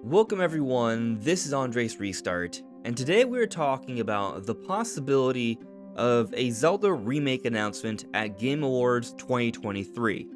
Welcome everyone, this is Andres Restart, and today we're talking about the possibility of a Zelda Remake announcement at Game Awards 2023.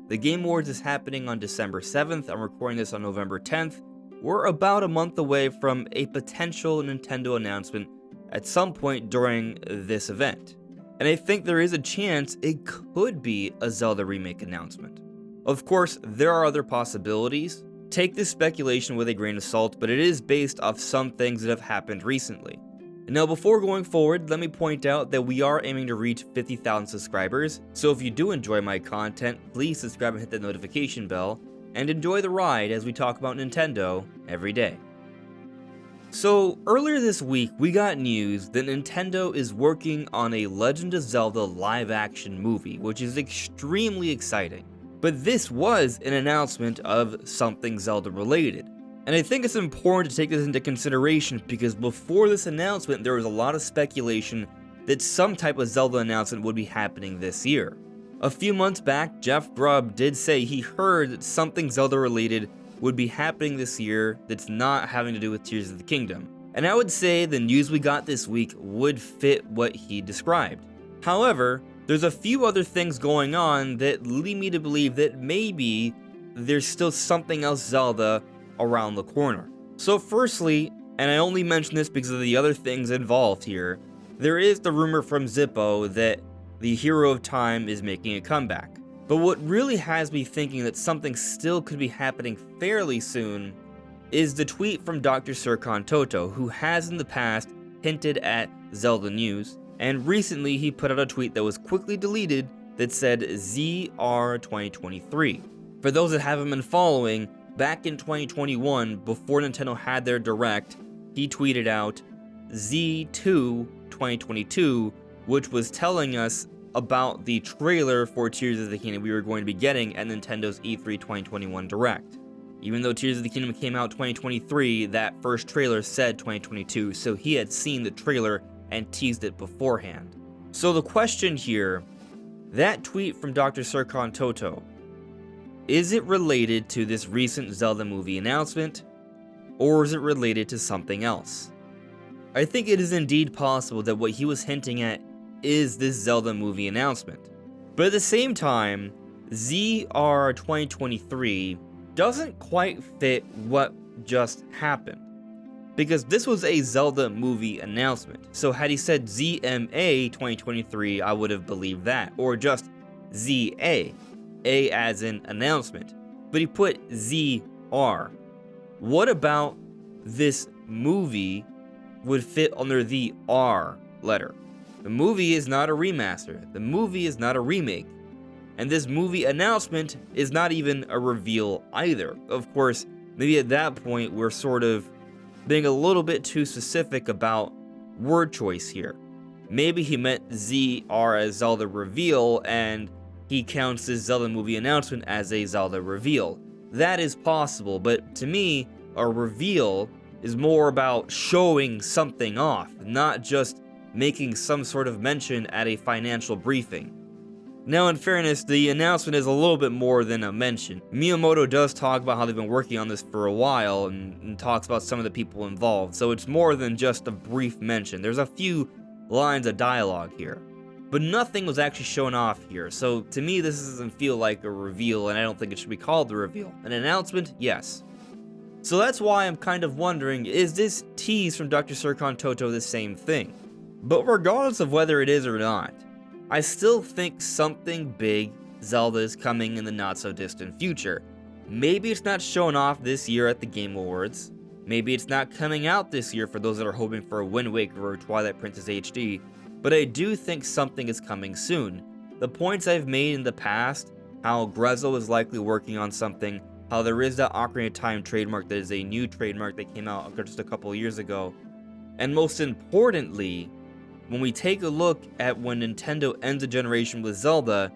The Game Awards is happening on December 7th, I'm recording this on November 10th. We're about a month away from a potential Nintendo announcement at some point during this event. And I think there is a chance it could be a Zelda Remake announcement. Of course, there are other possibilities. Take this speculation with a grain of salt, but it is based off some things that have happened recently. Now, before going forward, let me point out that we are aiming to reach 50,000 subscribers, so if you do enjoy my content, please subscribe and hit the notification bell, and enjoy the ride as we talk about Nintendo every day. So, earlier this week, we got news that Nintendo is working on a Legend of Zelda live-action movie, which is extremely exciting. But this was an announcement of something Zelda related. And I think it's important to take this into consideration because before this announcement there was a lot of speculation that some type of Zelda announcement would be happening this year. A few months back, Jeff Grubb did say he heard that something Zelda related would be happening this year that's not having to do with Tears of the Kingdom. And I would say the news we got this week would fit what he described. However, there's a few other things going on that lead me to believe that maybe there's still something else Zelda around the corner. So firstly, and I only mention this because of the other things involved here, there is the rumor from Zippo that the Hero of Time is making a comeback. But what really has me thinking that something still could be happening fairly soon is the tweet from Dr. Serkan Toto, who has in the past hinted at Zelda news. And recently he put out a tweet that was quickly deleted that said ZR 2023. For those that haven't been following, back in 2021, before Nintendo had their Direct, he tweeted out Z2 2022, which was telling us about the trailer for Tears of the Kingdom we were going to be getting at Nintendo's E3 2021 Direct. Even though Tears of the Kingdom came out 2023, that first trailer said 2022, so he had seen the trailer and teased it beforehand. So the question here, that tweet from Dr. Serkan Toto, is it related to this recent Zelda movie announcement, or is it related to something else? I think it is indeed possible that what he was hinting at is this Zelda movie announcement. But at the same time, ZR 2023 doesn't quite fit what just happened. Because this was a Zelda movie announcement. So had he said ZMA 2023, I would have believed that. Or just ZA, A as in announcement. But he put ZR. What about this movie would fit under the R letter? The movie is not a remaster. The movie is not a remake. And this movie announcement is not even a reveal either. Of course, maybe at that point we're sort of being a little bit too specific about word choice here. Maybe he meant ZR as Zelda reveal and he counts this Zelda movie announcement as a Zelda reveal. That is possible, but to me, a reveal is more about showing something off, not just making some sort of mention at a financial briefing. Now, in fairness, the announcement is a little bit more than a mention. Miyamoto does talk about how they've been working on this for a while and talks about some of the people involved, so it's more than just a brief mention. There's a few lines of dialogue here, but nothing was actually shown off here, so to me this doesn't feel like a reveal, and I don't think it should be called a reveal. An announcement? Yes. So that's why I'm kind of wondering, is this tease from Dr. Serkan Toto the same thing? But regardless of whether it is or not, I still think something big Zelda is coming in the not-so-distant future. Maybe it's not shown off this year at the Game Awards. Maybe it's not coming out this year for those that are hoping for a Wind Waker or Twilight Princess HD. But I do think something is coming soon. The points I've made in the past, how Grezzo is likely working on something, how there is that Ocarina of Time trademark that is a new trademark that came out just a couple years ago. And most importantly, when we take a look at when Nintendo ends a generation with Zelda,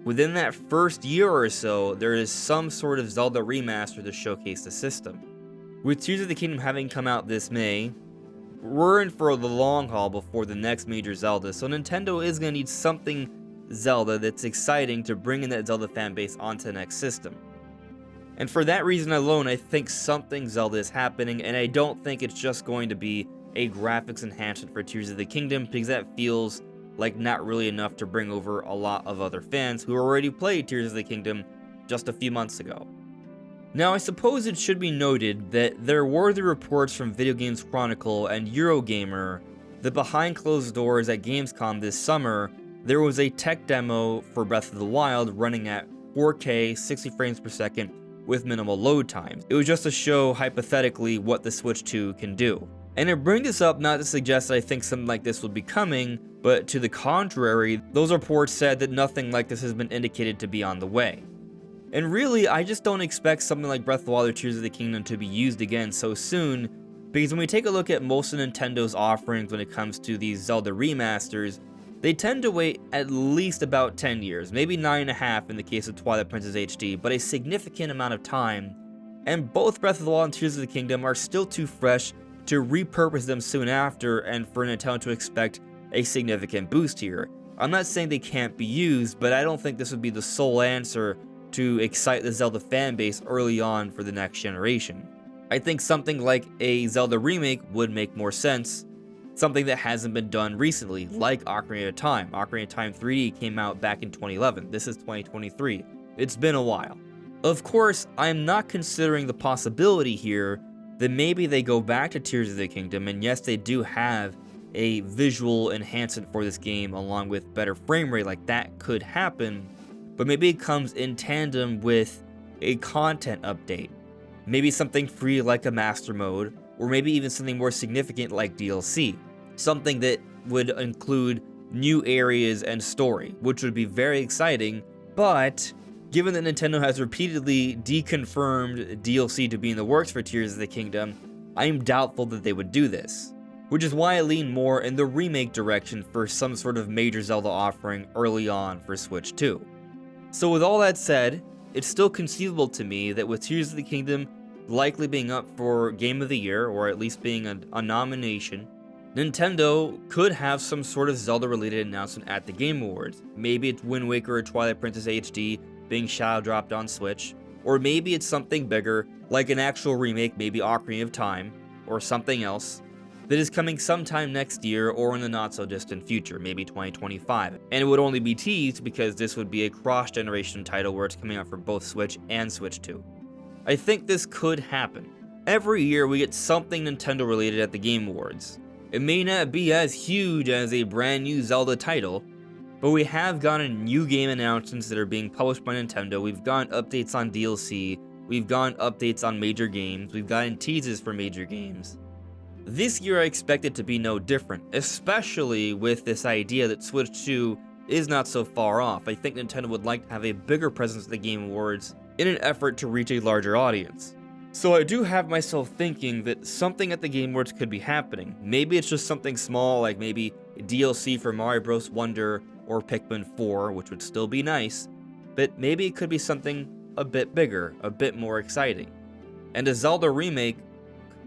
within that first year or so, there is some sort of Zelda remaster to showcase the system. With Tears of the Kingdom having come out this May, we're in for the long haul before the next major Zelda, so Nintendo is going to need something Zelda that's exciting to bring in that Zelda fanbase onto the next system. And for that reason alone, I think something Zelda is happening, and I don't think it's just going to be a graphics enhancement for Tears of the Kingdom, because that feels like not really enough to bring over a lot of other fans who already played Tears of the Kingdom just a few months ago. Now, I suppose it should be noted that there were the reports from Video Games Chronicle and Eurogamer that behind closed doors at Gamescom this summer, there was a tech demo for Breath of the Wild running at 4K 60 frames per second with minimal load times. It was just to show hypothetically what the Switch 2 can do. And I bring this up not to suggest that I think something like this will be coming, but to the contrary, those reports said that nothing like this has been indicated to be on the way. And really, I just don't expect something like Breath of the Wild or Tears of the Kingdom to be used again so soon, because when we take a look at most of Nintendo's offerings when it comes to these Zelda remasters, they tend to wait at least about 10 years, maybe 9.5 in the case of Twilight Princess HD, but a significant amount of time, and both Breath of the Wild and Tears of the Kingdom are still too fresh to repurpose them soon after and for Nintendo to expect a significant boost here. I'm not saying they can't be used, but I don't think this would be the sole answer to excite the Zelda fanbase early on for the next generation. I think something like a Zelda remake would make more sense, something that hasn't been done recently, like Ocarina of Time. Ocarina of Time 3D came out back in 2011. This is 2023. It's been a while. Of course, I'm not considering the possibility here that maybe they go back to Tears of the Kingdom, and yes, they do have a visual enhancement for this game along with better frame rate, like that could happen, but maybe it comes in tandem with a content update. Maybe something free like a master mode, or maybe even something more significant like DLC. Something that would include new areas and story, which would be very exciting, but given that Nintendo has repeatedly deconfirmed DLC to be in the works for Tears of the Kingdom, I am doubtful that they would do this, which is why I lean more in the remake direction for some sort of major Zelda offering early on for Switch 2. So with all that said, it's still conceivable to me that with Tears of the Kingdom likely being up for Game of the Year, or at least being a nomination, Nintendo could have some sort of Zelda-related announcement at the Game Awards. Maybe it's Wind Waker or Twilight Princess HD being shadow dropped on Switch, or maybe it's something bigger, like an actual remake, maybe Ocarina of Time, or something else, that is coming sometime next year or in the not-so-distant future, maybe 2025. And it would only be teased because this would be a cross-generation title where it's coming out for both Switch and Switch 2. I think this could happen. Every year we get something Nintendo related at the Game Awards. It may not be as huge as a brand new Zelda title, but we have gotten new game announcements that are being published by Nintendo. We've gotten updates on DLC, we've gotten updates on major games, we've gotten teases for major games. This year I expect it to be no different, especially with this idea that Switch 2 is not so far off. I think Nintendo would like to have a bigger presence at the Game Awards in an effort to reach a larger audience. So I do have myself thinking that something at the Game Awards could be happening. Maybe it's just something small, like maybe a DLC for Mario Bros. Wonder or Pikmin 4, which would still be nice, but maybe it could be something a bit bigger, a bit more exciting. And a Zelda remake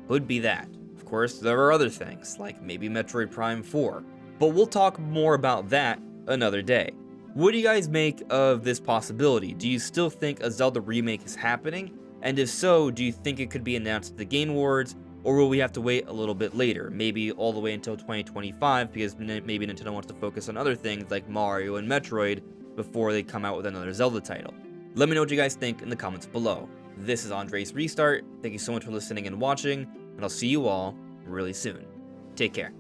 could be that. Of course, there are other things, like maybe Metroid Prime 4, but we'll talk more about that another day. What do you guys make of this possibility? Do you still think a Zelda remake is happening? And if so, do you think it could be announced at the Game Awards, or will we have to wait a little bit later, maybe all the way until 2025, because maybe Nintendo wants to focus on other things like Mario and Metroid before they come out with another Zelda title? Let me know what you guys think in the comments below. This is Andres Restart. Thank you so much for listening and watching, and I'll see you all really soon. Take care.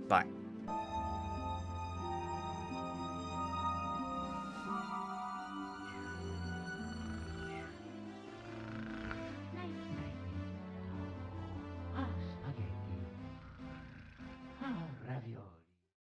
Bye.